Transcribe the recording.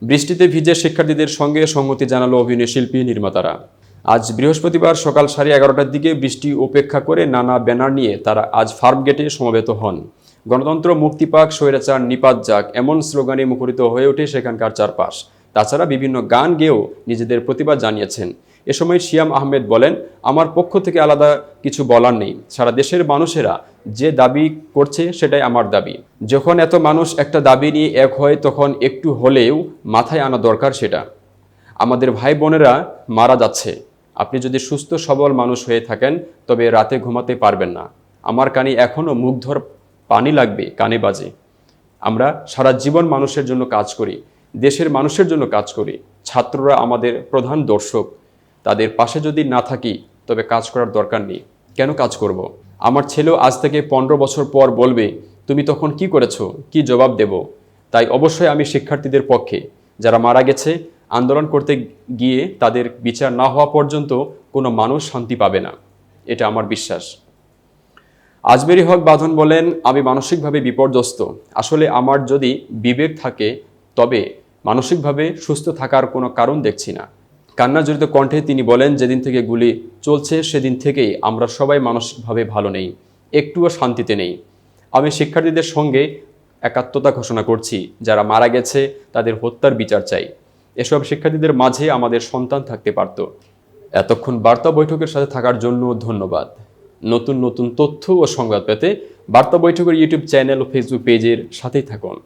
বৃষ্টিতে ভিজে শিক্ষার্থীদের সঙ্গে সংহতি জানালো অভিনয় শিল্পী নির্মাতারা। আজ বৃহস্পতিবার সকাল 11:30টার দিকে বৃষ্টি উপেক্ষা করে নানা ব্যানার নিয়ে তারা আজ ফার্মগেটে সমবেত হন। গণতন্ত্র মুক্তি পাক, স্বৈরাচার নিপাত যাক, এমন স্লোগানে মুখরিত হয়ে ওঠে সেখানকার চারপাশ। তাছাড়া বিভিন্ন গান গেয়েও নিজেদের প্রতিবাদ জানিয়েছেন। এ সময় সিয়াম আহমেদ বলেন, আমার পক্ষ থেকে আলাদা কিছু বলার নেই। সারা দেশের মানুষেরা যে দাবি করছে সেটাই আমার দাবি। যখন এত মানুষ একটা দাবি নিয়ে এক হয় তখন একটু হলেও মাথায় আনা দরকার সেটা। আমাদের ভাই বোনেরা মারা যাচ্ছে। আপনি যদি সুস্থ সবল মানুষ হয়ে থাকেন তবে রাতে ঘুমাতে পারবেন না। আমার কানে এখনও মুগ্ধর পানি লাগবে কানে বাজে। আমরা সারা জীবন মানুষের জন্য কাজ করি, দেশের মানুষের জন্য কাজ করি। ছাত্ররা আমাদের প্রধান দর্শক। তাদের পাশে যদি না থাকি তবে কাজ করার দরকার নেই। কেন কাজ করব? আমার ছেলেও আজ থেকে 15 বছর পর বলবে, তুমি তখন কি করেছো, কি জবাব দেব? তাই অবশ্যই আমি শিক্ষার্থীদের পক্ষে। যারা মারা গেছে, আন্দোলন করতে গিয়ে তাদের বিচার না হওয়া পর্যন্ত কোনো মানুষ শান্তি পাবে না, এটা আমার বিশ্বাস। আজমেরী হক বাঁধন বলেন, আমি মানসিকভাবে বিপর্যস্ত। আসলে আমার যদি বিবেক থাকে তবে মানসিকভাবে সুস্থ থাকার কোনো কারণ দেখছি না। কান্না জড়িত কণ্ঠে তিনি বলেন, যেদিন থেকে গুলি চলছে সেদিন থেকেই আমরা সবাই মানসিকভাবে ভালো নেই, একটুও শান্তিতে নেই। আমি শিক্ষার্থীদের সঙ্গে একাত্মতা ঘোষণা করছি। যারা মারা গেছে তাদের হত্যার বিচার চাই। এসব শিক্ষার্থীদের মাঝে আমাদের সন্তান থাকতে পারত। এতক্ষণ বার্তা বৈঠকের সাথে থাকার জন্য ধন্যবাদ। নতুন নতুন তথ্য ও সংবাদ পেতে বার্তা বৈঠকের ইউটিউব চ্যানেল ও ফেসবুক পেজের সাথেই থাকুন।